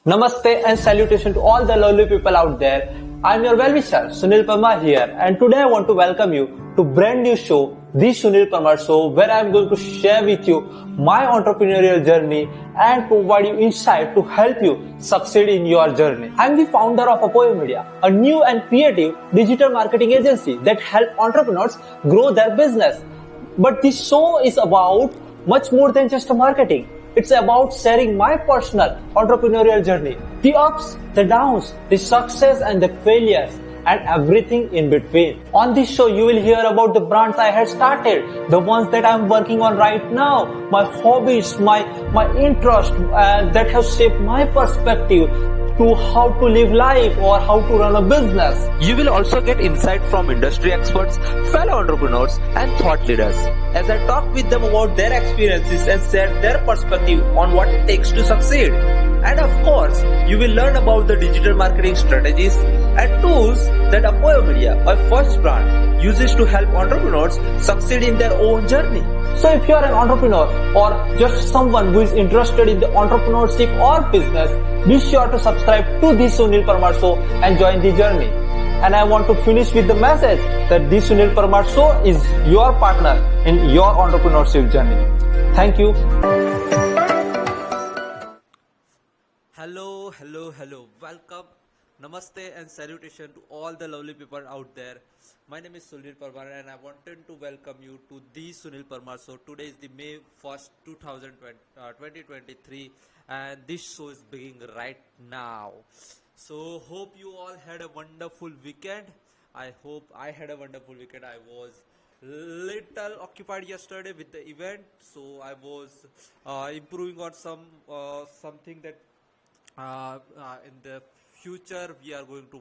Namaste and salutation to all the lovely people out there. I'm your well-wisher, Sunil Parmar here, and today I want to welcome you to brand new show, The Sunil Parmar Show, where I'm going to share with you my entrepreneurial journey and provide you insight to help you succeed in your journey. I'm the founder of Apoyo Media, a new and creative digital marketing agency that helps entrepreneurs grow their business. But this show is about much more than just marketing. It's about sharing my personal entrepreneurial journey, the ups, the downs, the success and the failures, and everything in between. On this show, you will hear about the brands I had started, the ones that I'm working on right now, my hobbies, my interests that have shaped my perspective to how to live life or how to run a business. You will also get insight from industry experts, fellow entrepreneurs and thought leaders as I talk with them about their experiences and share their perspective on what it takes to succeed. And of course, you will learn about the digital marketing strategies and tools that Apoyo Media, my first brand, uses to help entrepreneurs succeed in their own journey. So if you are an entrepreneur or just someone who is interested in the entrepreneurship or business, be sure to subscribe to the Sunil Parmar Show and join the journey. And I want to finish with the message that the Sunil Parmar Show is your partner in your entrepreneurship journey. Thank you. Hello. Welcome. Namaste and salutation to all the lovely people out there. My name is Sunil Parmar and I wanted to welcome you to the Sunil Parmar Show. Today is the May 1st, 2023 and this show is beginning right now. So hope you all had a wonderful weekend. I hope I had a wonderful weekend. I was little occupied yesterday with the event, so I was improving on something that in the future we are going to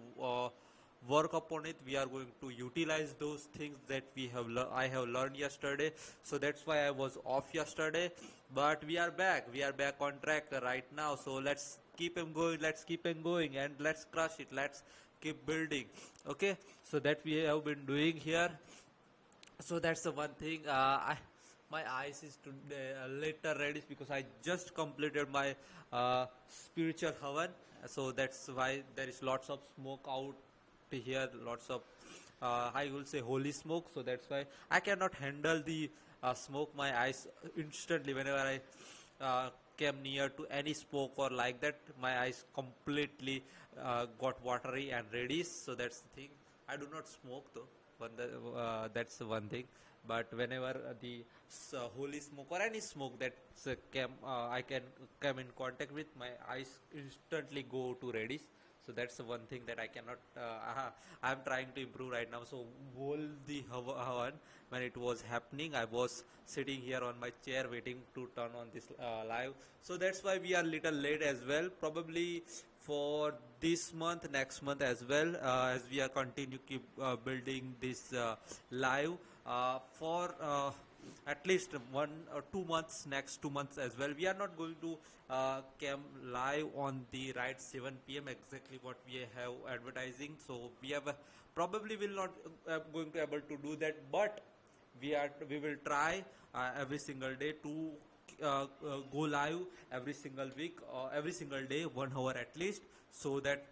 work upon it. We are going to utilize those things that I have learned yesterday. So that's why I was off yesterday, but we are back on track right now. So let's keep on going and let's crush it. Let's keep building. Okay, so that we have been doing here. So that's the one thing. My eyes is today a little reddish because I just completed my spiritual havan. So that's why there is lots of smoke out here, lots of I will say holy smoke. So that's why I cannot handle the smoke. My eyes instantly, whenever I came near to any smoke or like that, my eyes completely got watery and reddish. So that's the thing. I do not smoke though. That's the one thing. But whenever the holy smoke or any smoke that I can come in contact with, my eyes instantly go to reddish. So that's the one thing that I cannot. I'm trying to improve right now. So all the havan, when it was happening, I was sitting here on my chair waiting to turn on this live. So that's why we are little late as well. Probably for this month, next month as well, as we are keep building this live for at least 1 or 2 months, next 2 months as well. We are not going to come live on the right 7 p.m. exactly what we have advertising. So we have probably will not going to able to do that, but we will try every single day to go live every single week or every single day 1 hour at least, so that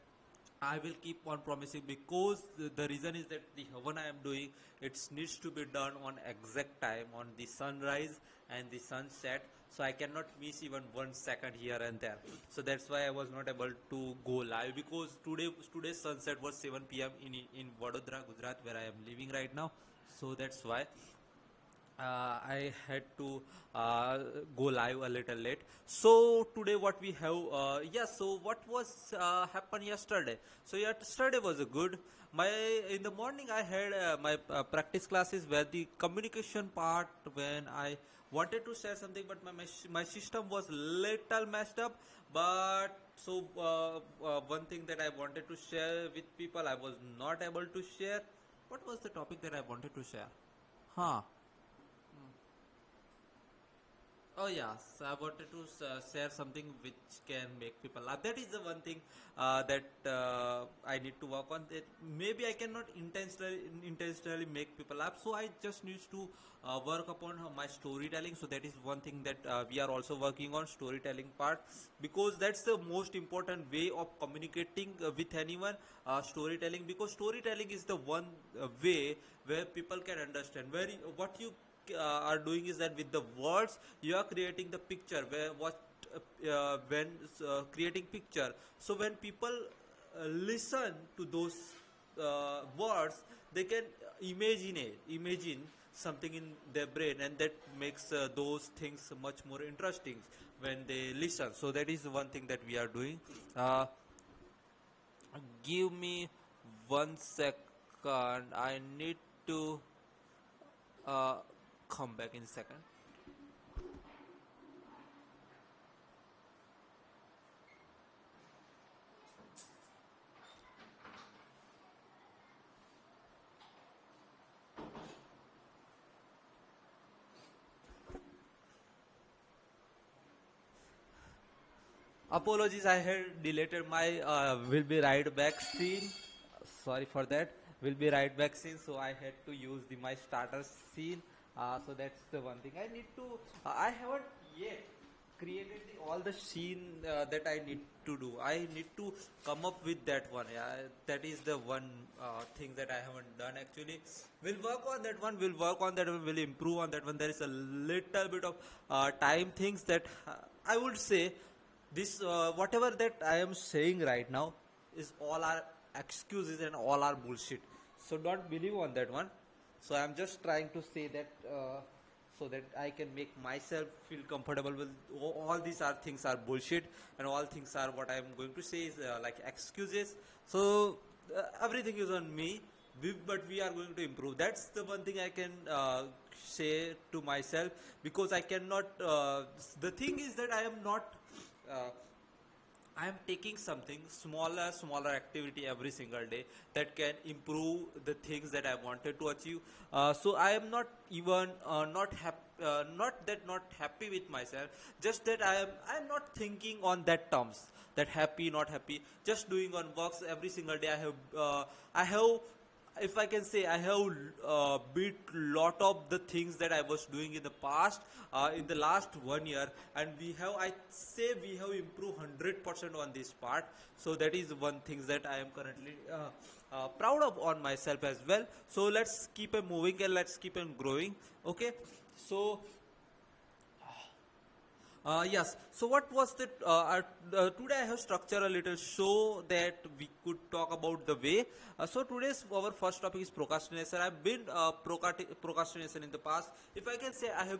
I will keep on promising, because the reason is that the havan I am doing, it needs to be done on exact time, on the sunrise and the sunset. So I cannot miss even 1 second here and there. So that's why I was not able to go live, because today's sunset was 7 p.m. in Vadodara, Gujarat, where I am living right now. So that's why I had to go live a little late. So today what we have, so what was happened yesterday? So yesterday was a good. In the morning I had my practice classes where the communication part, when I wanted to share something, but my system was little messed up. But so one thing that I wanted to share with people, I was not able to share. What was the topic that I wanted to share? Oh yes, I wanted to share something which can make people laugh. That is the one thing that I need to work on. That maybe I cannot intentionally make people laugh. So I just need to work upon my storytelling. So that is one thing that we are also working on, storytelling part, because that's the most important way of communicating with anyone. Storytelling, because storytelling is the one way where people can understand where what you are doing is that with the words you are creating the picture where what when creating picture, so when people listen to those words, they can imagine something in their brain, and that makes those things much more interesting when they listen. So that is one thing that we are doing. uh, Give me 1 second, I need to uh, come back in a second. Apologies, I had deleted my will be right back scene. Sorry for that. Will be right back scene, so I had to use my starter scene. So that's the one thing I need to. I haven't yet created all the scene that I need to do. I need to come up with that one. Yeah, that is the one thing that I haven't done actually. We'll work on that one. We'll work on that one. We'll improve on that one. There is a little bit of time things that I would say this whatever that I am saying right now is all our excuses and all our bullshit. So don't believe on that one. So I'm just trying to say that so that I can make myself feel comfortable with all these are things are bullshit, and all things are what I'm going to say is like excuses. So everything is on me. But we are going to improve. That's the one thing I can say to myself, because I cannot. The thing is that I am not. Uh, I am taking something smaller activity every single day that can improve the things that I wanted to achieve. So I am not even not happy with myself. Just that I am not thinking on that terms, that happy not happy. Just doing on works every single day. I have, if I can say, I have beat lot of the things that I was doing in the past, in the last 1 year, and I say we have improved 100% on this part. So that is one thing that I am currently proud of on myself as well. So let's keep on moving and let's keep on growing. Okay, so yes. So what was the today I have structured a little show that we could talk about the way. So today's our first topic is procrastination. I've been procrastination in the past. If I can say I have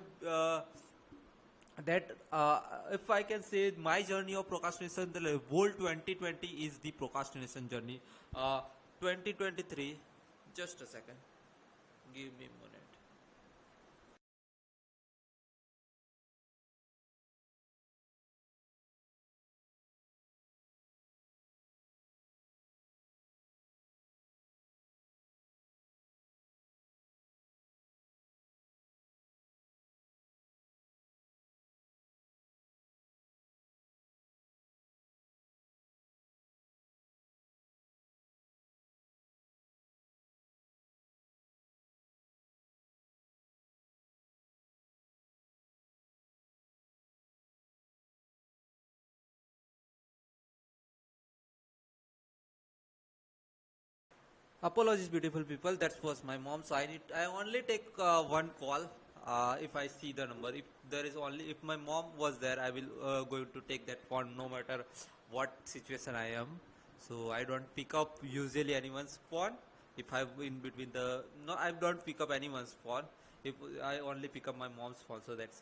that if I can say my journey of procrastination, the whole 2020 is the procrastination journey. 2023. Just a second. Give me a minute. Apologies, beautiful people. That was my mom. So I only take one call if I see the number. If there is only, if my mom was there, I will going to take that phone no matter what situation I am. So I don't pick up usually anyone's phone. If I'm in between the, no, I don't pick up anyone's phone. If I only pick up my mom's phone, so that's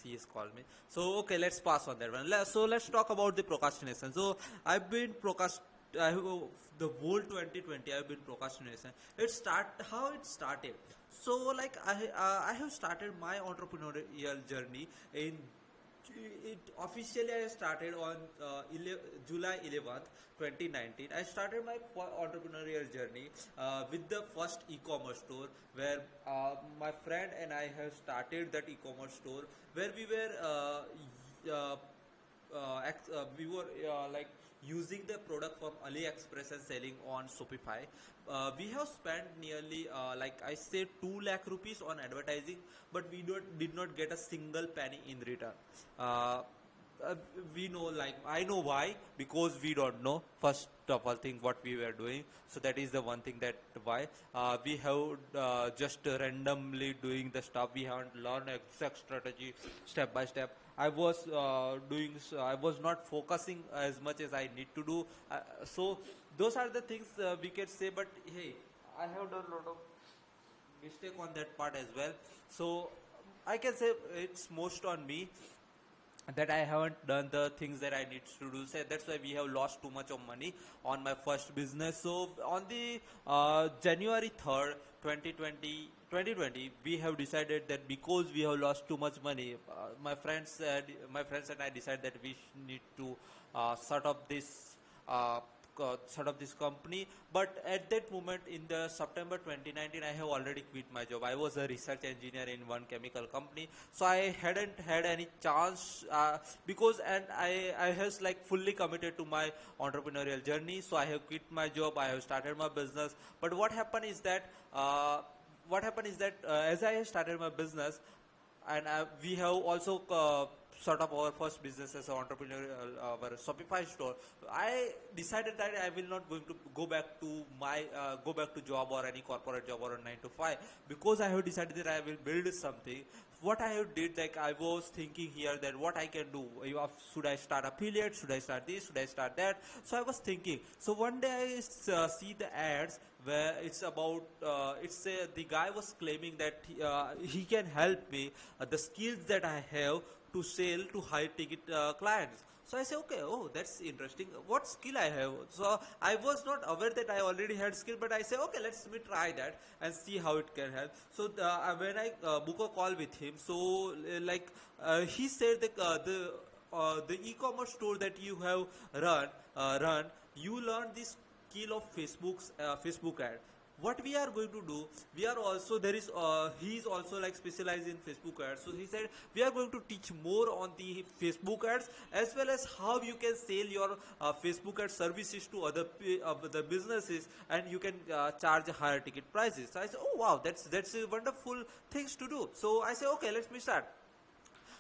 she has called me. So okay, let's pass on that one. So let's talk about the procrastination. So I've been I have, the whole 2020 I've been procrastination. It start how it started. So like I have started my entrepreneurial journey in it officially I started on July 11th 2019. I started my entrepreneurial journey with the first e-commerce store where my friend and I have started that e-commerce store where we were like using the product from AliExpress and selling on Shopify. We have spent nearly like I say 2 lakh rupees on advertising, but did not get a single penny in return. Uh, we know, like I know why, because we don't know first of all thing what we were doing. So that is the one thing that why we have just randomly doing the stuff. We haven't learned exact strategy step by step. I was not focusing as much as I need to do. So those are the things we can say. But hey, I have done a lot of mistake on that part as well. So I can say it's most on me that I haven't done the things that I need to do. So that's why we have lost too much of money on my first business. So on the January 3rd, 2020, we have decided that because we have lost too much money, my friends and I decided that we need to sort of this uh, sort of this company. But at that moment in the September 2019, I have already quit my job. I was a research engineer in one chemical company, so I hadn't had any chance because and I was like fully committed to my entrepreneurial journey. So I have quit my job, I have started my business. But as I have started my business, and we have also sort of our first business as an entrepreneur, our Shopify store. I decided that I will not going to go back to job or any corporate job or a 9 to 5, because I have decided that I will build something. What I have did, like I was thinking here that what I can do. Should I start affiliate? Should I start this? Should I start that? So I was thinking. So one day I see the ads where it's about the guy was claiming that he can help me the skills that I have to sell to high ticket clients. So I say, okay, oh, that's interesting. What skill I have? So I was not aware that I already had skill, but I say, okay, let's me try that and see how it can help. So when I book a call with him, so he said that the e-commerce store that you have run, you learn this skill of Facebook ad. What we are going to do, we are also there is he is also like specialized in Facebook ads. So he said we are going to teach more on the Facebook ads, as well as how you can sell your Facebook ad services to other businesses, and you can charge higher ticket prices. So I said, oh wow, that's a wonderful things to do. So I say, okay, let me start.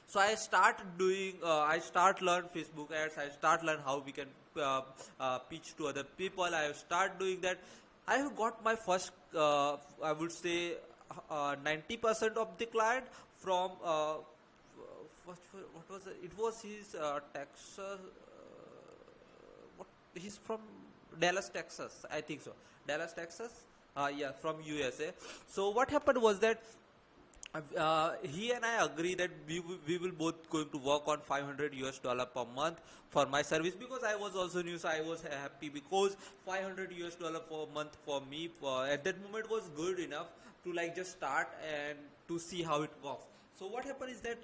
So I start learn Facebook ads. I start learn how we can pitch to other people. I start doing that. I have got my first, I would say, 90% of the client from, what was it? It was his Texas, he's from Dallas, Texas, I think so. Dallas, Texas? Yeah, from USA. So what happened was that he and I agree that we will both going to work on $500 per month for my service, because I was also new, so I was happy because $500 per month for me at that moment was good enough to like just start and to see how it works. So what happened is that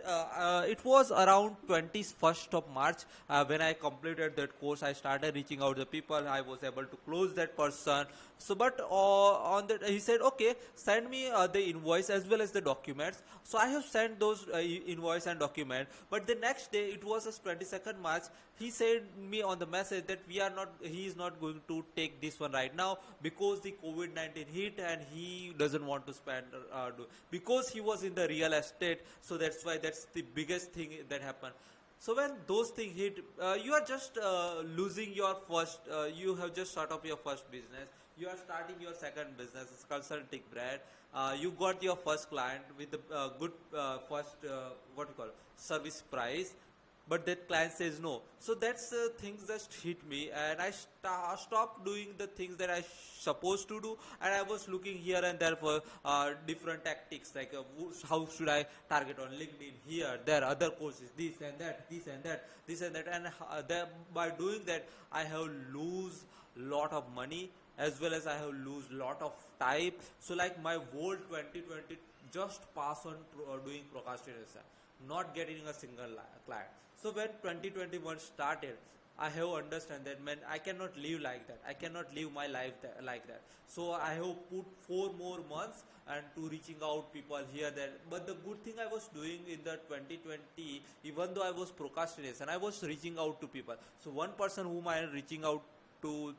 it was around 21st of March when I completed that course. I started reaching out to people. I was able to close that person. So, but on that, he said, okay, send me the invoice as well as the documents. So I have sent those invoice and document. But the next day, it was 22nd March. He said me on the message that he is not going to take this one right now because the COVID-19 hit and he doesn't want to spend because he was in the real estate. So that's why that's the biggest thing that happened. So when those things hit, you are just losing your first, you have just start up your first business. You are starting your second business, it's consulting brand. You got your first client with the good first, what you call, service price. But that client says no. So that's things just hit me, and I stopped doing the things that I supposed to do, and I was looking here and there for different tactics, like how should I target on LinkedIn, here, there, other courses, this and that, this and that, this and that, and by doing that, I have lose lot of money as well as I have lose lot of time. So like my whole 2020 just pass on doing procrastination. not getting a single client. So when 2021 started, I have understand that, man, I cannot live like that. I cannot live my life like that. So I have put 4 more months and to reaching out people here there. But the good thing I was doing in the 2020, even though I was procrastination, I was reaching out to people. So one person whom I am reaching out to,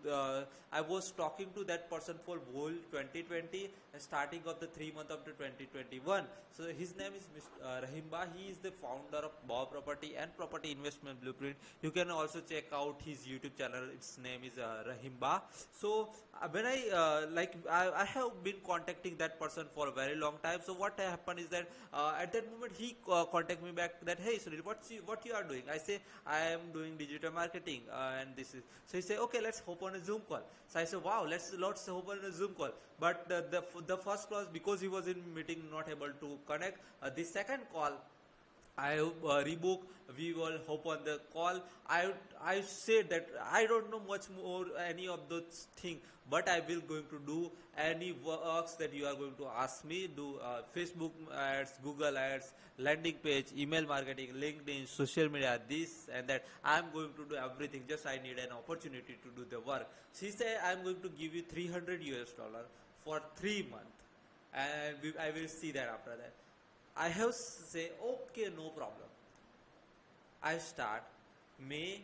I was talking to that person for whole 2020 and starting of the 3 month of the 2021. So his name is Mr. Rahimba. He is the founder of Bob Property and Property Investment Blueprint. You can also check out his YouTube channel. Its name is Rahimba. So when I have been contacting that person for a very long time. So what happened is that at that moment he contacted me back that, hey Sunil, what you are doing? I say I am doing digital marketing and this is. So he say, okay, let's hop on a Zoom call. So I said, wow, let's hop on a Zoom call. But the first call, because he was in meeting, not able to connect. The second call, I rebook. We will hop on the call. I said that I don't know much more any of those things, but I will going to do any works that you are going to ask me. Do Facebook ads, Google ads, landing page, email marketing, LinkedIn, social media, this and that. I am going to do everything. Just I need an opportunity to do the work. She said I am going to give you $300 for 3 months, and I will see that after that. I have say, okay, no problem. I start May,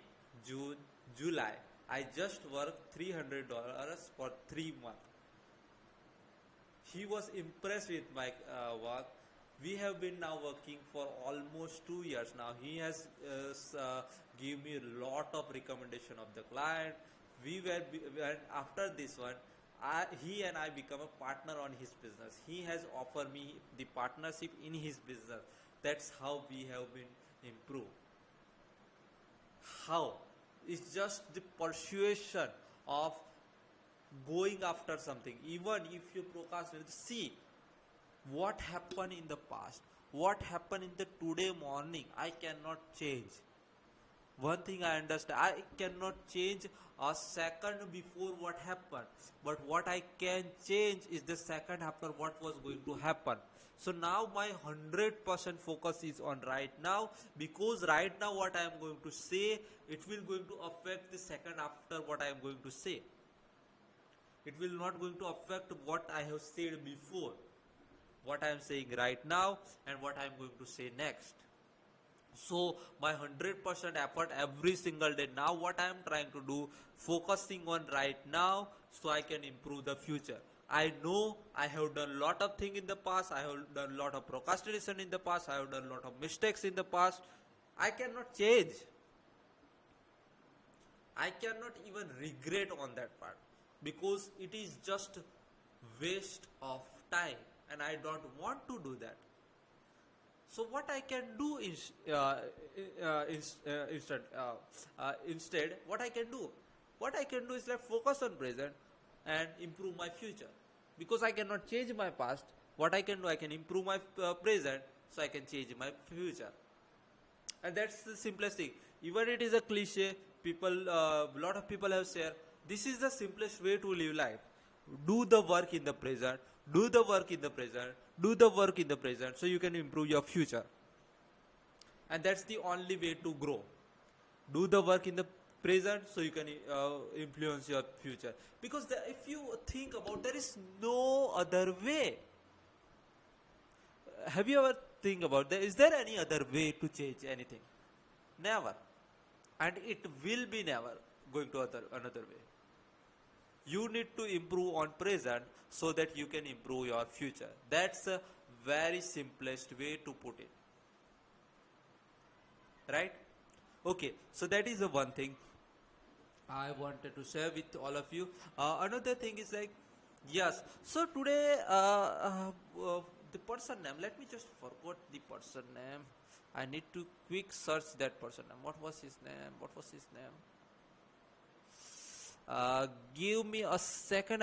June, July. I just work $300 for 3 months. He was impressed with my work. We have been now working for almost 2 years now. He has given me a lot of recommendation of the client. And after this one, he and I become a partner on his business. He has offered me the partnership in his business. That's how we have been improved. How? It's just the persuasion of going after something. Even if you procrastinate, see what happened in the past, what happened in the today morning, I cannot change. One thing I understand, I cannot change a second before what happened, but what I can change is the second after what was going to happen. So now my 100% focus is on right now, because right now what I am going to say, it will going to affect the second after what I am going to say. It will not going to affect what I have said before, what I am saying right now and what I am going to say next. So my 100% effort every single day. Now what I am trying to do, focusing on right now so I can improve the future. I know I have done a lot of things in the past. I have done a lot of procrastination in the past. I have done a lot of mistakes in the past. I cannot change. I cannot even regret on that part, because it is just waste of time and I don't want to do that. So what I can do is instead, what I can do is like focus on present and improve my future, because I cannot change my past. What I can do, I can improve my present so I can change my future. And that's the simplest thing. Even it is a cliche, lot of people have said, this is the simplest way to live life. Do the work in the present, do the work in the present, do the work in the present, so you can improve your future. And that's the only way to grow. Do the work in the present so you can influence your future. Because if you think about, there is no other way. Have you ever think about, is there any other way to change anything? Never. And it will be never going to another way. You need to improve on present so that you can improve your future. That's a very simplest way to put it. Right? Okay, so that is the one thing I wanted to share with all of you. Another thing is like, yes, so today the person name, let me just forget the person name. I need to quick search that person name. What was his name? Give me a second.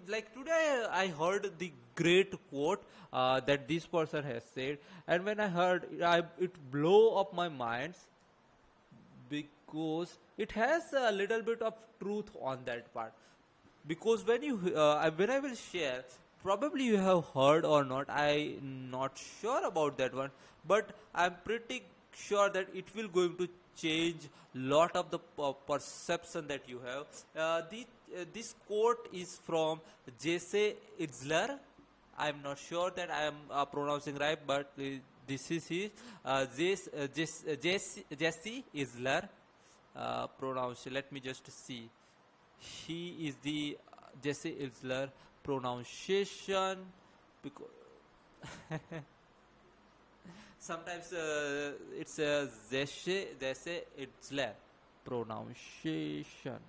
Like today I heard the great quote that this person has said, and when I heard it blew up my mind, because it has a little bit of truth on that part. Because when I will share, probably you have heard or not, I not sure about that one, but I'm pretty sure that it will going to change lot of the perception that you have. This quote is from Jesse Itzler. I'm not sure that I am pronouncing right, but this is his Jesse Isler pronounce. Let me just see. He is the Jesse Isler pronunciation, because sometimes it's a Jesse Isler pronunciation.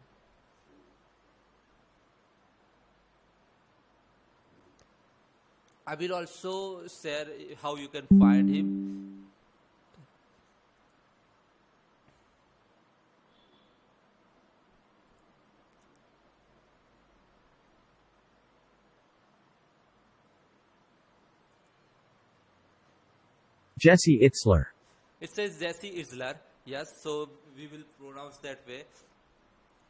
I will also share how you can find him. Jesse Itzler. It says Jesse Isler. Yes, so we will pronounce that way.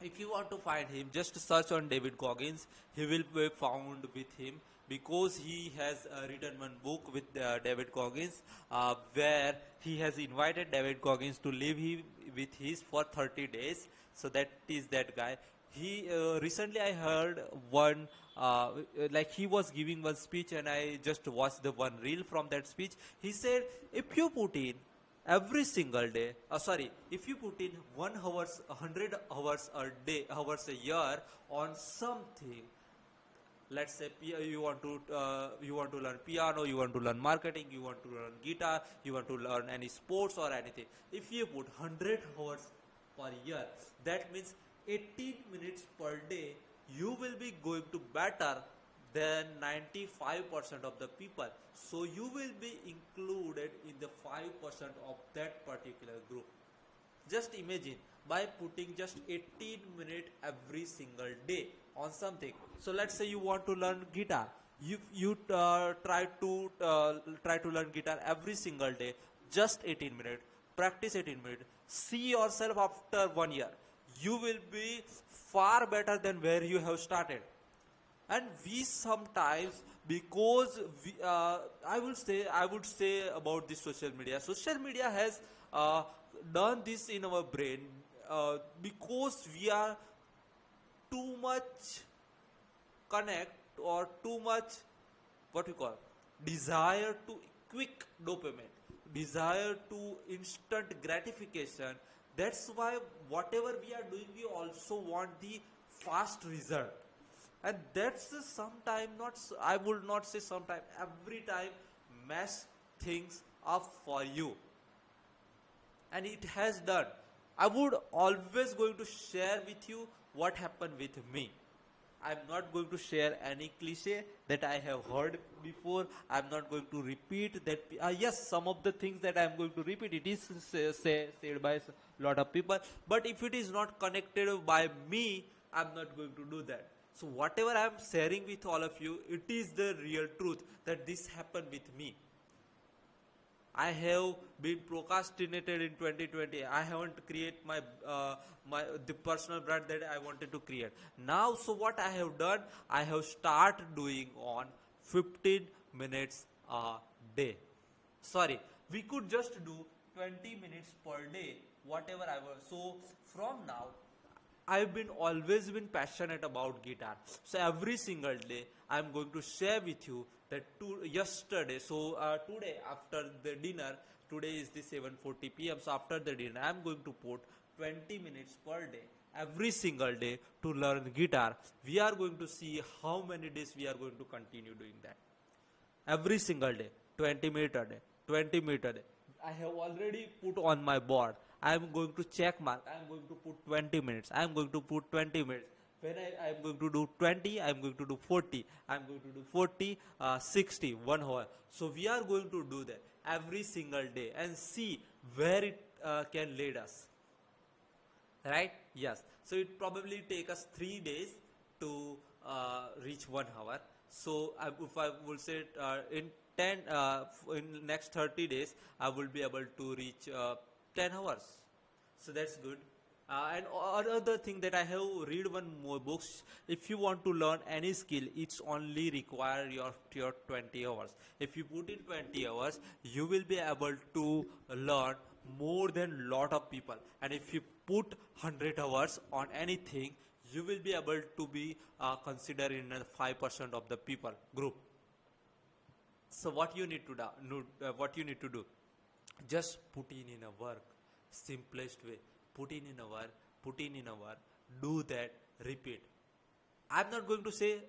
If you want to find him, just search on David Goggins. He will be found with him, because he has written one book with David Goggins, where he has invited David Goggins to live with his for 30 days. So that is that guy. He recently I heard one, like he was giving one speech, and I just watched the one reel from that speech. He said, if you put in every single day, sorry, if you put in 1 hours, 100 hours a day, hours a year on something, let's say you want to learn piano, you want to learn marketing, you want to learn guitar, you want to learn any sports or anything, if you put 100 hours per year, that means 18 minutes per day, you will be going to better than 95% of the people. So you will be included in the 5% of that particular group. Just imagine, by putting just 18 minutes every single day on something. So let's say you want to learn guitar. You try to learn guitar every single day, just 18 minutes. Practice 18 minutes. See yourself after 1 year. You will be far better than where you have started. And we sometimes, because I would say about this social media. Social media has done this in our brain, because we are too much connect, or too much, what we call, desire to quick dopamine, desire to instant gratification. That's why whatever we are doing, we also want the fast result. And that's sometime, not I would not say sometime, every time mess things up for you. And it has done. I would always going to share with you what happened with me. I'm not going to share any cliche that I have heard before. I'm not going to repeat that. Yes, some of the things that I'm going to repeat, it is said by a lot of people. But if it is not connected by me, I'm not going to do that. So whatever I'm sharing with all of you, it is the real truth that this happened with me. I have been procrastinated in 2020. I haven't created the personal brand that I wanted to create. Now, so what I have done, I have started doing on 15 minutes a day. Sorry, we could just do 20 minutes per day, whatever I was. So from now, I've been always been passionate about guitar. So every single day, I'm going to share with you that yesterday. So today after the dinner, today is the 7:40 p.m. So after the dinner, I'm going to put 20 minutes per day, every single day, to learn guitar. We are going to see how many days we are going to continue doing that. Every single day, 20 minutes a day, 20 minutes a day. I have already put on my board. I am going to check mark. I am going to put 20 minutes. I am going to put 20 minutes. When I am going to do 20, I am going to do 40. I am going to do 40, 60, 1 hour. So we are going to do that every single day and see where it can lead us. Right? Yes. So it probably take us 3 days to reach 1 hour. So if I will say in 10 in next 30 days, I will be able to reach 10 hours. So that's good. And another thing that I have read one more books. If you want to learn any skill, it's only require your 20 hours. If you put in 20 hours, you will be able to learn more than lot of people. And if you put 100 hours on anything, you will be able to be considered in a 5% of the people group. So what you need to do, just put in a work, simplest way. Put in a work, do that, repeat. I'm not going to say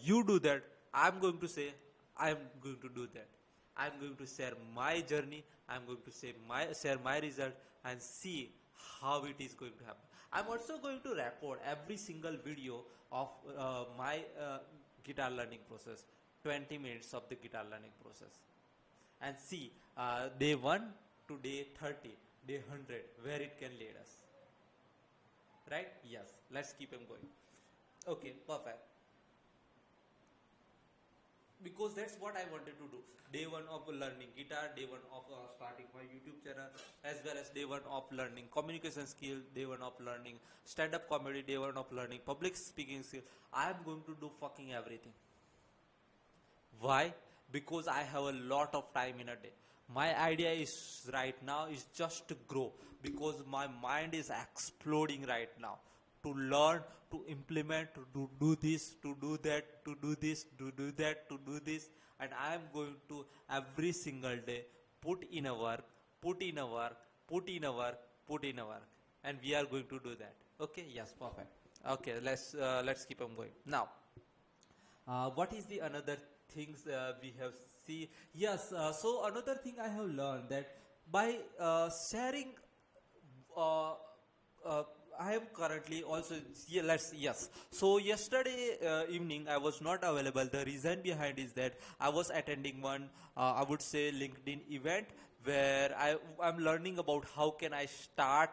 you do that. I'm going to say I'm going to do that. I'm going to share my journey. I'm going to share my result and see how it is going to happen. I'm also going to record every single video of my guitar learning process, 20 minutes of the guitar learning process, and see day 1 to day 30, day 100, where it can lead us. Right? Yes. Let's keep him going. Okay, perfect. Because that's what I wanted to do. Day 1 of learning guitar, day 1 of starting my YouTube channel, as well as day 1 of learning communication skill, day 1 of learning stand-up comedy, day 1 of learning public speaking skill. I am going to do fucking everything. Why? Because I have a lot of time in a day. My idea is right now is just to grow, because my mind is exploding right now to learn, to implement, to do this, to do that, to do this, to do that, to do this. And I am going to every single day put in a work, put in a work, put in a work, put in a work. And we are going to do that. Okay? Yes, perfect. Okay, let's keep on going. Now, what is the another things we have see? Yes, so another thing I have learned that by sharing, uh, uh, I am currently also, yeah, yes. So yesterday evening I was not available. The reason behind is that I was attending one, I would say, LinkedIn event where I'm learning about how can I start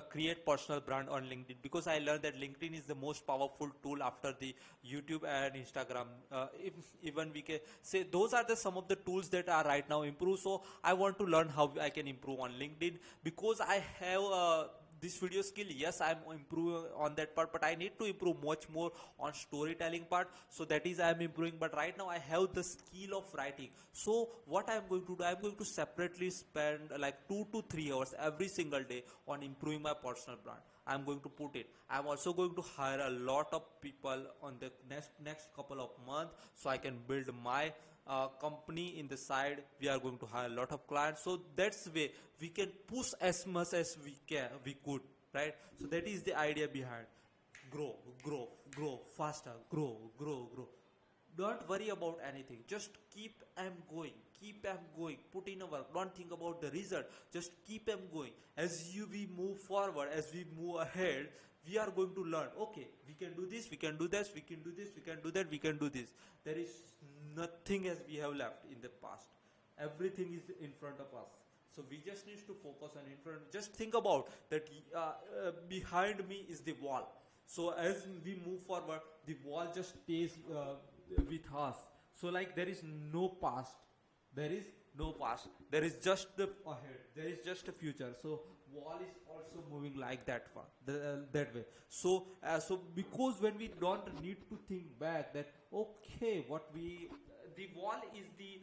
create personal brand on LinkedIn, because I learned that LinkedIn is the most powerful tool after the YouTube and Instagram. If, even we can say those are the some of the tools that are right now improved. So I want to learn how I can improve on LinkedIn, because I have this video skill. Yes, I'm improving on that part, but I need to improve much more on storytelling part. So that is I'm improving. But right now I have the skill of writing. So what I'm going to do, I'm going to separately spend like 2 to 3 hours every single day on improving my personal brand. I'm going to put it. I'm also going to hire a lot of people on the next couple of months, so I can build my company in the side. We are going to hire a lot of clients, so that's way we can push as much as we could, right? So that is the idea behind grow faster, grow. Don't worry about anything, just keep going, put in a work. Don't think about the result, just keep going. As we move forward, as we move ahead, we are going to learn. Okay, we can do this, we can do this, we can do this, we can do that, we can do this. There is nothing as we have left in the past. Everything is in front of us. So we just need to focus on in front. Just think about that. Behind me is the wall. So as we move forward, the wall just stays with us. So like there is no past. There is no past. There is just the ahead. There is just a future. So wall is also moving like that far, that way. So because when we don't need to think back that okay, the wall is the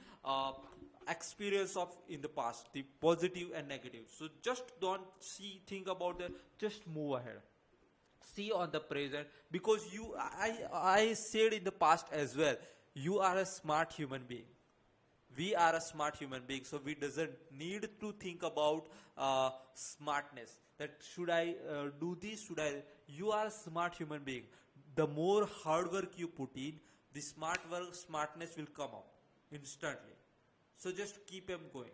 experience of in the past, the positive and negative. So just don't think about that. Just move ahead. See on the present, because I said in the past as well, you are a smart human being. We are a smart human being, so we doesn't need to think about smartness, that should I do this, should I. You are a smart human being. The more hard work you put in, the smartness will come up instantly. So just keep them going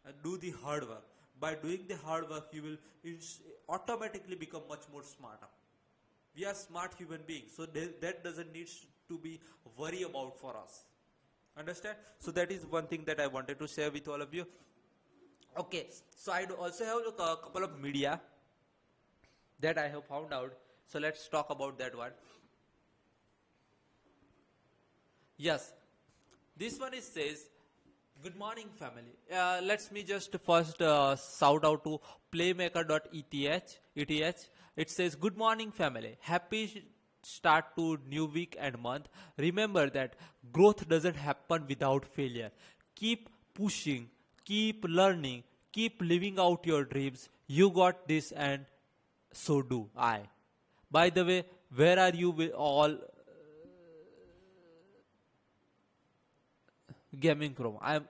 and do the hard work. By doing the hard work, you will automatically become much more smarter. We are smart human beings, so that doesn't need to be worry about for us. Understand? So that is one thing that I wanted to share with all of you. Okay, so I also have a couple of media that I have found out. So let's talk about that one. Yes, this one says Good morning, family. Let's me just first shout out to playmaker.eth. It says, "Good morning, family. Happy start to new week and month. Remember that growth doesn't happen without failure. Keep pushing, keep learning, keep living out your dreams. You got this, and so do I." By the way, where are you with all gaming from? I'm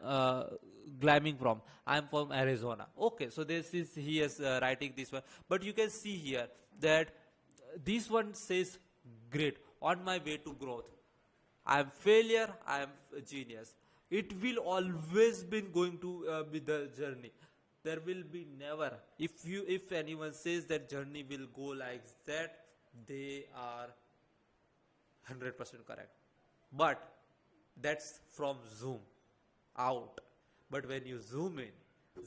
glamming from. I'm from Arizona. Okay, so this is he is writing this one, but you can see here that this one says great on my way to growth. I am failure. I am a genius. It will always been going to be the journey. There will be never. If anyone says that journey will go like that, they are 100% correct. But that's from zoom out. But when you zoom in,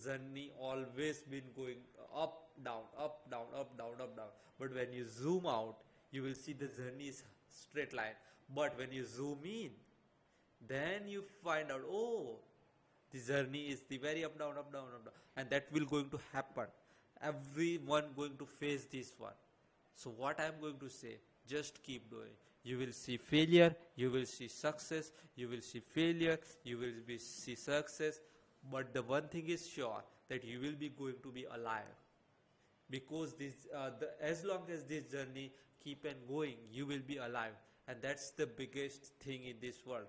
journey always been going up, down, up, down, up, down, up, down. But when you zoom out, you will see the journey is straight line. But when you zoom in, then you find out, oh, the journey is the very up, down, up, down, up, down. And that will going to happen. Everyone going to face this one. So what I am going to say, just keep doing. You will see failure, you will see success, you will see failure, you will see success. But the one thing is sure, that you will be going to be alive. Because as long as this journey keep on going, you will be alive. And that's the biggest thing in this world.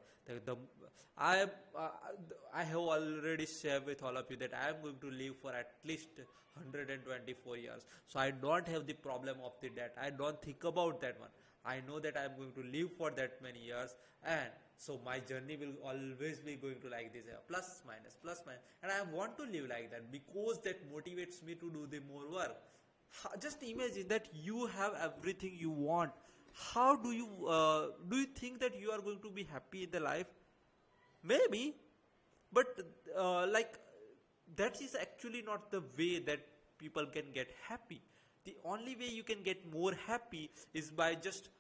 I, uh, I have already shared with all of you that I am going to live for at least 124 years. So I don't have the problem of the death. I don't think about that one. I know that I am going to live for that many years, and so my journey will always be going to like this, plus minus, and I want to live like that because that motivates me to do the more work. Just imagine that you have everything you want. How do you think that you are going to be happy in the life? Maybe, but like that is actually not the way that people can get happy. The only way you can get more happy is by just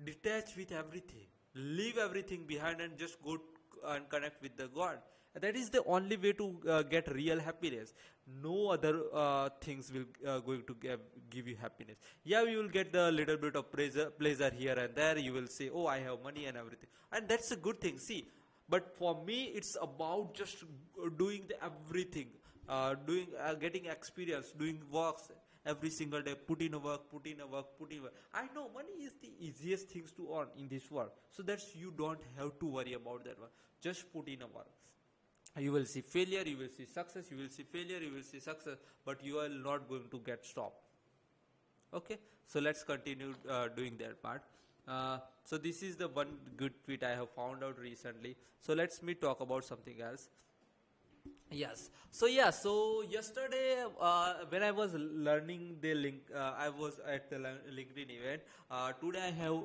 detach with everything, leave everything behind, and just go and connect with the God. That is the only way to get real happiness. No other things will going to give you happiness. Yeah, you will get the little bit of pleasure here and there. You will say, oh, I have money and everything, and that's a good thing. See, but for me it's about just doing the everything, doing getting experience, doing works every single day, put in a work, put in a work, put in work. I know money is the easiest things to earn in this world, so that's you don't have to worry about that one. Just put in a work. You will see failure, you will see success, you will see failure, you will see success, but you are not going to get stopped. Okay, so let's continue doing that part. So this is the one good tweet I have found out recently. So let's me talk about something else. Yes. So yeah. So yesterday, when I was learning the link, I was at the LinkedIn event. Today I have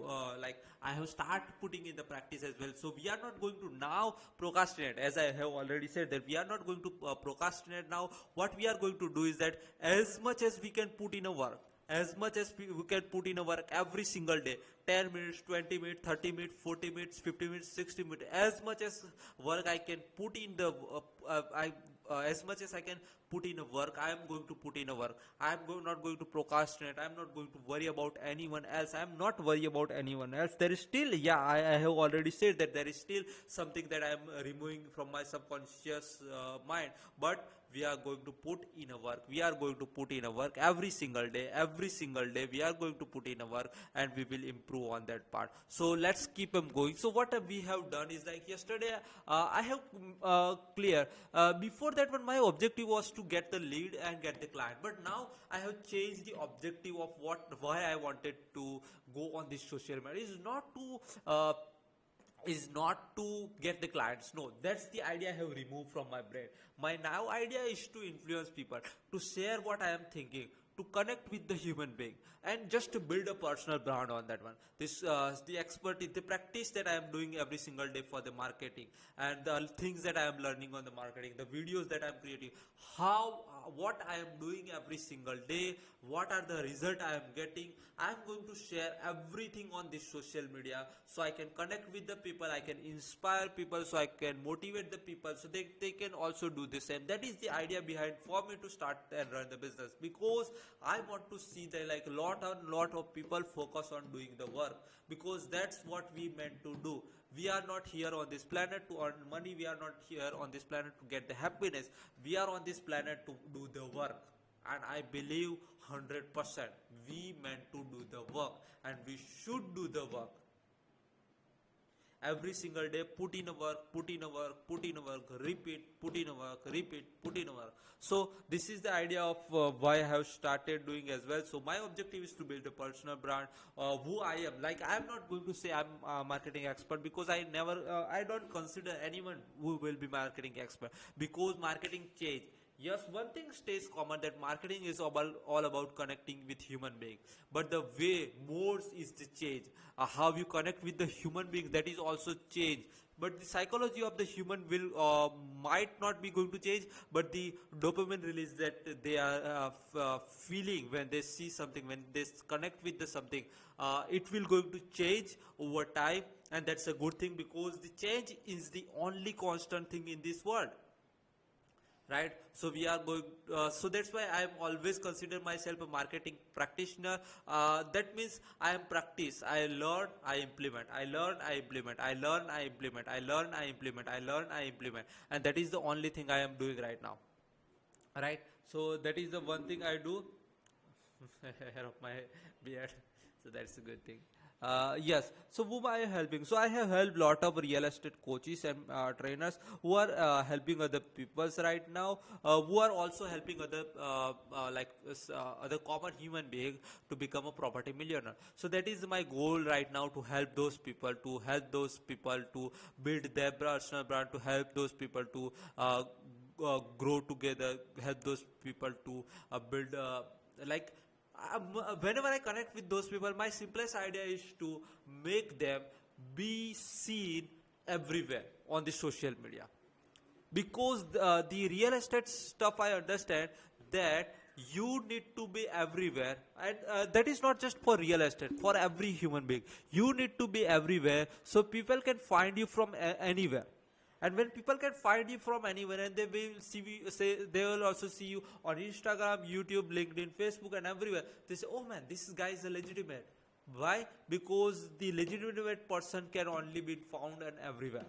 I have start putting in the practice as well. So we are not going to now procrastinate, as I have already said that we are not going to procrastinate now. What we are going to do is that as much as we can put in a work, as much as we can put in a work every single day, 10 minutes, 20 minutes, 30 minutes, 40 minutes, 50 minutes, 60 minutes, as much as work I can put in the as much as I can put in a work, I am going to put in a work. I am not going to procrastinate. I am not going to worry about anyone else. I am not worry about anyone else. There is still, yeah, I have already said that there is still something that I am removing from my subconscious mind, but we are going to put in a work. We are going to put in a work every single day. Every single day we are going to put in a work, and we will improve on that part. So let's keep them going. So what we have done is, like yesterday, I have clear. Before that one, my objective was to get the lead and get the client. But now I have changed the objective of why I wanted to go on this social media. Is not to get the clients. No, that's the idea I have removed from my brain. My now idea is to influence people, to share what I am thinking, to connect with the human being and just to build a personal brand on that one. This the expertise, the practice that I am doing every single day for the marketing, and the things that I am learning on the marketing, the videos that I am creating, how what I am doing every single day, what are the result I am getting. I am going to share everything on this social media so I can connect with the people, I can inspire people, so I can motivate the people so they can also do the same. That is the idea behind for me to start and run the business, because I want to see that like lot of people focus on doing the work, because that's what we meant to do. We are not here on this planet to earn money, we are not here on this planet to get the happiness, we are on this planet to do the work. And I believe 100% we meant to do the work, and we should do the work every single day. Put in a work, put in a work, put in a work, repeat, put in a work, repeat, put in a work. So this is the idea of why I have started doing as well. So my objective is to build a personal brand, who I am. Like, I am not going to say I'm a marketing expert, because I don't consider anyone who will be marketing expert, because marketing change. Yes, one thing stays common, that marketing is all about connecting with human beings. But the way, modes is the change. How you connect with the human being, that is also change. But the psychology of the human will might not be going to change, but the dopamine release that they are feeling when they see something, when they connect with the something, it will going to change over time, and that's a good thing, because the change is the only constant thing in this world, right? So we are going so that's why I am always consider myself a marketing practitioner. That means I am practice, I learn, I implement, I learn, I implement, I learn, I implement, I learn, I implement, I learn, I implement, and that is the only thing I am doing right now, right? So that is the one thing I do. Hair of my beard, so that's a good thing. Yes, so whom I am helping? So I have helped lot of real estate coaches and trainers who are helping other peoples right now, who are also helping other other common human being to become a property millionaire. So that is my goal right now, to help those people, to build their personal brand, to help those people to grow together, help those people to build like whenever I connect with those people, my simplest idea is to make them be seen everywhere on the social media. Because the real estate stuff, I understand that you need to be everywhere, and that is not just for real estate, for every human being. You need to be everywhere so people can find you from anywhere. And when people can find you from anywhere, and they will see you, say they will also see you on Instagram, YouTube, LinkedIn, Facebook, and everywhere, they say, oh man, this guy is a legitimate. Why? Because the legitimate person can only be found on everywhere.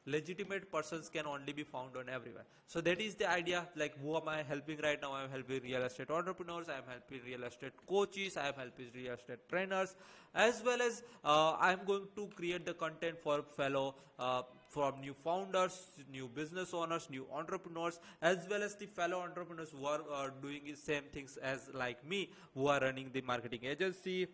Legitimate persons can only be found on everywhere. So that is the idea. Like, who am I helping right now? I am helping real estate entrepreneurs, I am helping real estate coaches, I am helping real estate trainers, as well as I am going to create the content for fellow from new founders, new business owners, new entrepreneurs, as well as the fellow entrepreneurs who are doing the same things as like me, who are running the marketing agency,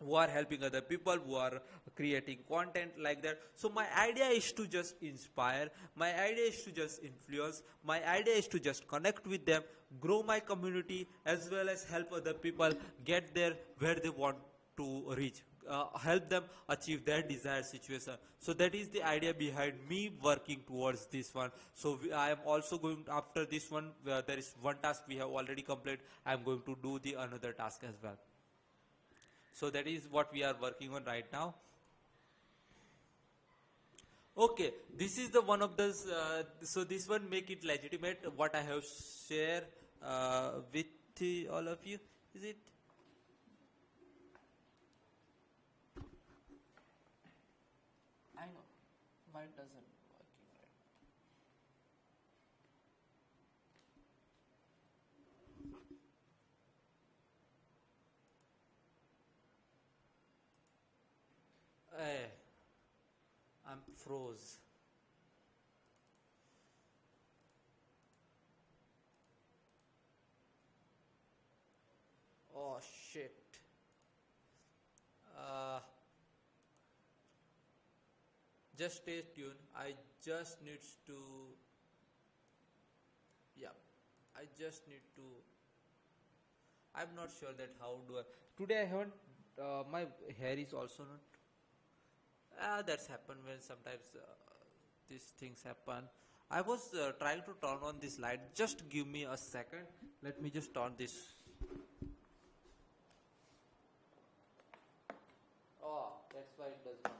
who are helping other people, who are creating content like that. So my idea is to just inspire, my idea is to just influence, my idea is to just connect with them, grow my community, as well as help other people get there where they want to reach, help them achieve their desired situation. So that is the idea behind me working towards this one. So I am also going, after this one, there is one task we have already completed, I am going to do the another task as well. So that is what we are working on right now. Okay, this is the one of the so this one make it legitimate what I have shared with all of you. Is it? I know. Why it doesn't working right? I'm froze. Oh shit. Uh, just stay tuned. I just needs to. Yeah, I just need to I'm not sure that how do I. Today I haven't. My hair is also not. That's happened when sometimes these things happen. I was trying to turn on this light. Just give me a second. Let me just turn this. Oh, that's why it does not turn.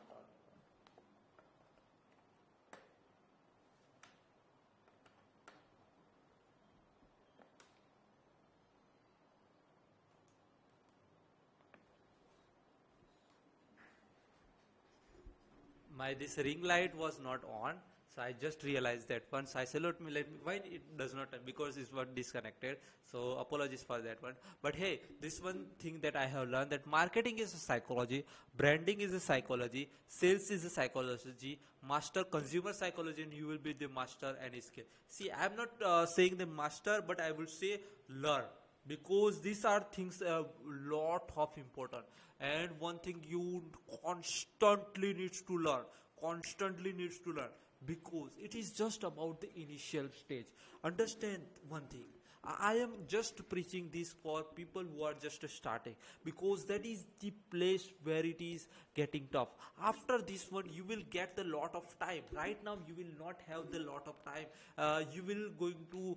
My this ring light was not on, so I just realized that once I said let me why it does not turn, because it's was disconnected, so apologies for that one. But hey, this one thing that I have learned, that marketing is a psychology, branding is a psychology, sales is a psychology, master consumer psychology, and you will be the master any skill. See, I'm not saying the master, but I will say learn, because these are things a lot of important. And one thing you constantly needs to learn, constantly needs to learn, because it is just about the initial stage. Understand one thing, I am just preaching this for people who are just starting, because that is the place where it is getting tough. After this one, you will get the lot of time. Right now, you will not have the lot of time. You will going to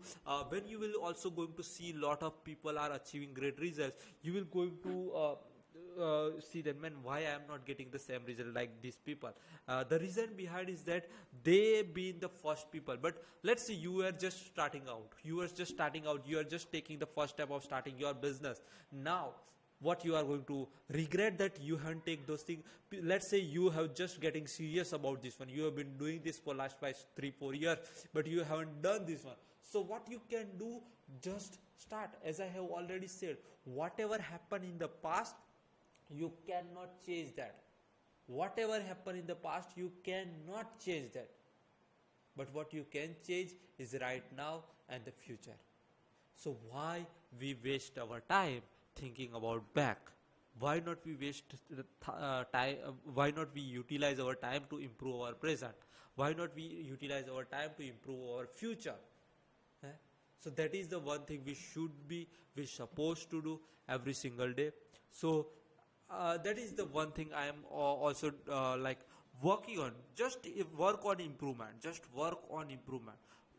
when you will also going to see lot of people are achieving great results. You will going to see that, man, why I am not getting the same result like these people. The reason behind is that they been the first people. But let's say you are just starting out, you are just taking the first step of starting your business. Now what you are going to regret that you haven't take those things. Let's say you have just getting serious about this one, you have been doing this for last 3-4 years, but you haven't done this one. So what you can do, just start. As I have already said, whatever happened in the past, you cannot change that. Whatever happened in the past, you cannot change that. But what you can change is right now and the future. So why we waste our time thinking about back? Why not we waste the time? Why not we utilize our time to improve our present? Why not we utilize our time to improve our future? Eh? So that is the one thing we supposed to do every single day. So that is the one thing I am also like working on. Just work on improvement. Just work on improvement.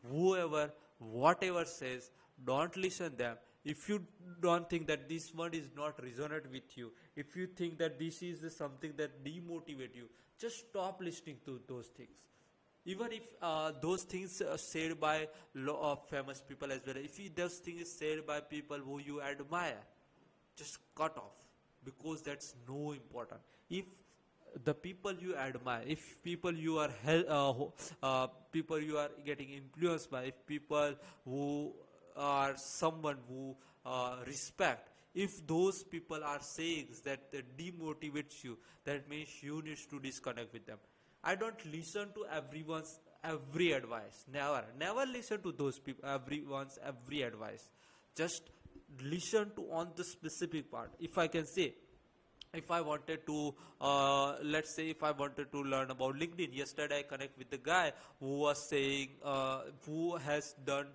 Whoever, whatever says, don't listen them. If you don't think that this word is not resonate with you, if you think that this is something that demotivate you, just stop listening to those things. Even if those things are said by famous people as well, if those things said by people who you admire, just cut off, because that's no important. If the people you admire, if people you are people you are getting influenced by, if people who are someone who respect, if those people are saying that demotivates you, that means you need to disconnect with them. I don't listen to everyone's every advice. Never listen to those people everyone's every advice. Just listen to on the specific part. If I can say, if I wanted to let's say if I wanted to learn about LinkedIn, yesterday I connect with the guy who was saying who has done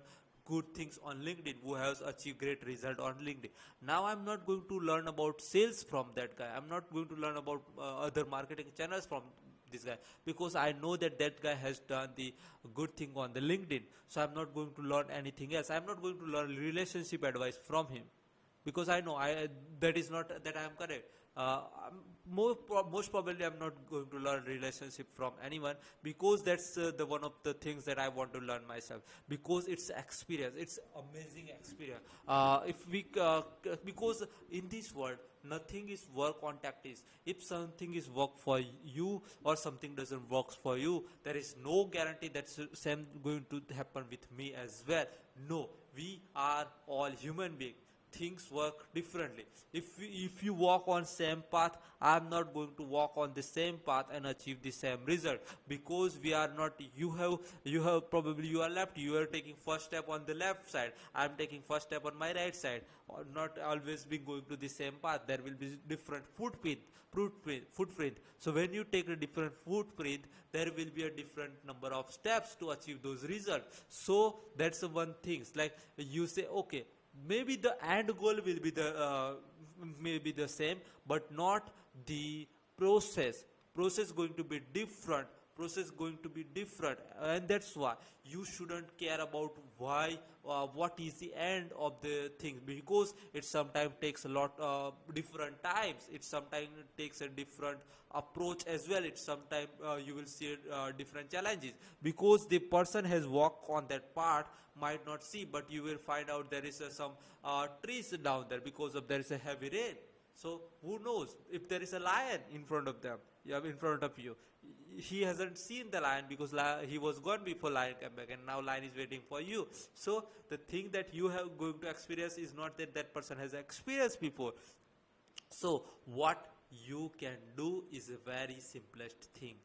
good things on LinkedIn, who has achieved great result on LinkedIn. Now I'm not going to learn about sales from that guy, I'm not going to learn about other marketing channels from this guy, because I know that that guy has done the good thing on the LinkedIn. So I'm not going to learn anything else. I'm not going to learn relationship advice from him, because I know that is not that I am correct. Most probably I'm not going to learn relationship from anyone, because that's the one of the things that I want to learn myself, because it's experience, it's amazing experience. If we because in this world nothing is work on tactics. If something is work for you or something doesn't work for you, there is no guarantee that's same going to happen with me as well. No, we are all human beings, things work differently. If you walk on same path, I'm not going to walk on the same path and achieve the same result, because we are not. You have probably you are left, you are taking first step on the left side, I'm taking first step on my right side, or not always be going to the same path. There will be different footprint. So when you take a different footprint, there will be a different number of steps to achieve those results. So that's the one thing. Like you say, okay, maybe the end goal will be the maybe the same, but not the process going to be different, process going to be different. And that's why you shouldn't care about why what is the end of the thing, because it sometimes takes a lot different times, it sometimes takes a different approach as well, it sometimes you will see different challenges, because the person has walked on that path might not see, but you will find out there is some trees down there because of there is a heavy rain. So who knows if there is a lion in front of them, in front of you. He hasn't seen the lion because he was gone before lion came back, and now lion is waiting for you. So the thing that you have going to experience is not that that person has experienced before. So what you can do is a very simplest thing.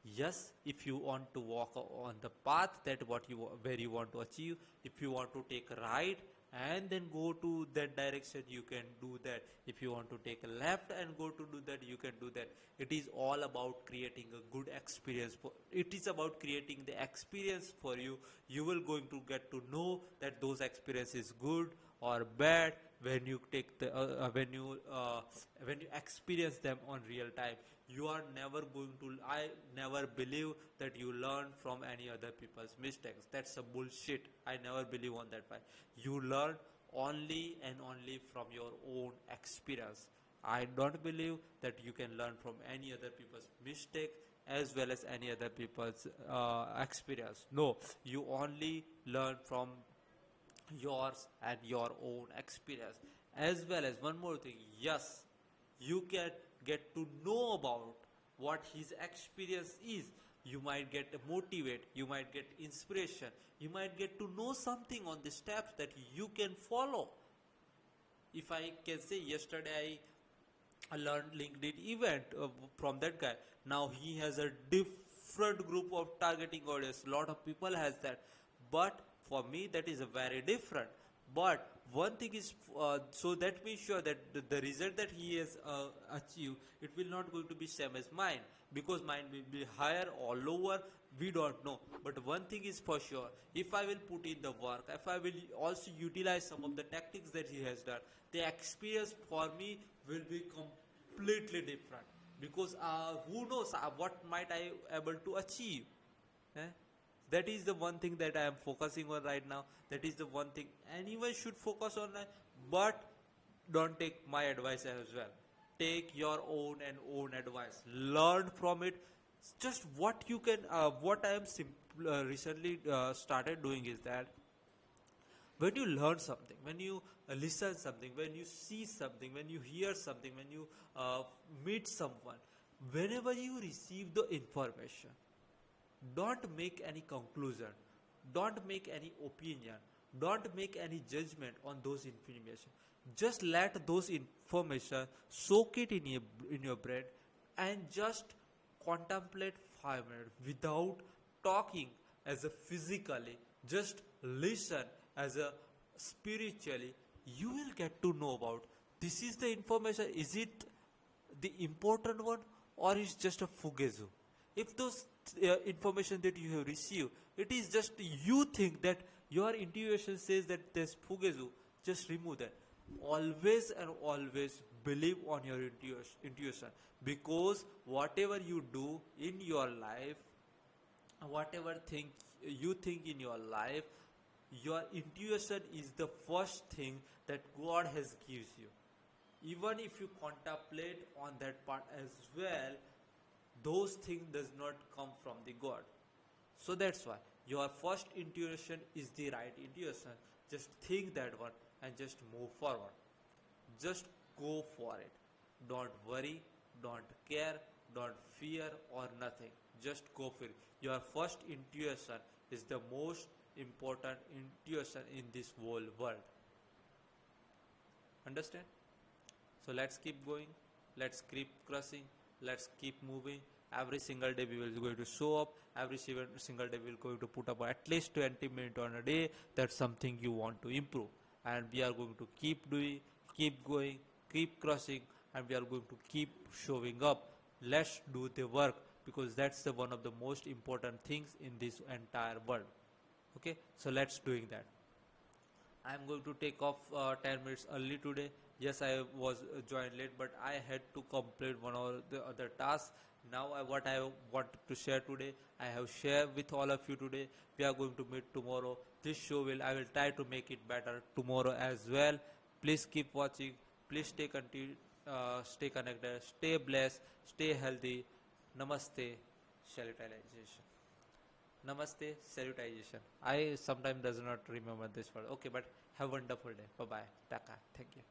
Yes, if you want to walk on the path that what you where you want to achieve, if you want to take a ride and then go to that direction, you can do that. If you want to take a left and go to do that, you can do that. It is all about creating a good experience for, it is about creating the experience for you. You will going to get to know that those experiences good or bad when you take the when you experience them on real time. You are never going to, I never believe that you learn from any other people's mistakes. That's a bullshit. I never believe on that one. You learn only and only from your own experience. I don't believe that you can learn from any other people's mistake as well as any other people's experience. No, you only learn from yours and your own experience. As well as one more thing, yes, you can get to know about what his experience is. You might get motivate, you might get inspiration, you might get to know something on the steps that you can follow. If I can say, yesterday I learned LinkedIn event from that guy. Now he has a different group of targeting audience. A lot of people has that, but for me that is a very different. But one thing is, so that means sure that the result that he has achieved, it will not going to be same as mine, because mine will be higher or lower, we don't know. But one thing is for sure, if I will put in the work, if I will also utilize some of the tactics that he has done, the experience for me will be completely different, because who knows what might I able to achieve. Eh? That is the one thing that I am focusing on right now. That is the one thing anyone should focus on. But don't take my advice as well. Take your own and own advice. Learn from it. Just what you can. What I am recently started doing is that when you learn something, when you listen something, when you see something, when you hear something, when you meet someone, whenever you receive the information, don't make any conclusion, don't make any opinion, don't make any judgment on those information. Just let those information soak it in your brain, and just contemplate 5 minutes without talking as a physically, just listen as a spiritually. You will get to know about this is the information, is it the important one, or is just a fugazu. If those information that you have received, it is just you think that your intuition says that there's fugazu, just remove that. Always and always believe on your intuition, because whatever you do in your life, whatever thing you think in your life, your intuition is the first thing that God has gives you. Even if you contemplate on that part as well, those things does not come from the God. So that's why your first intuition is the right intuition. Just think that one and just move forward. Just go for it. Don't worry, don't care, don't fear or nothing. Just go for it. Your first intuition is the most important intuition in this whole world. Understand? So let's keep going, let's keep crossing, let's keep moving. Every single day we will going to show up, every single day we will going to put up at least 20 minutes on a day. That's something you want to improve, and we are going to keep doing, keep going, keep crossing, and we are going to keep showing up. Let's do the work, because that's the one of the most important things in this entire world. Okay, so let's doing that. I'm going to take off 10 minutes early today. Yes, I was joined late, but I had to complete one or the other task. Now, what I want to share today, I have shared with all of you today. We are going to meet tomorrow. This show I will try to make it better tomorrow as well. Please keep watching. Please stay connected, stay blessed, stay healthy. Namaste. Salutation. Namaste, salutation. I sometimes does not remember this word. Okay, but have a wonderful day. Bye bye. Taka. Thank you.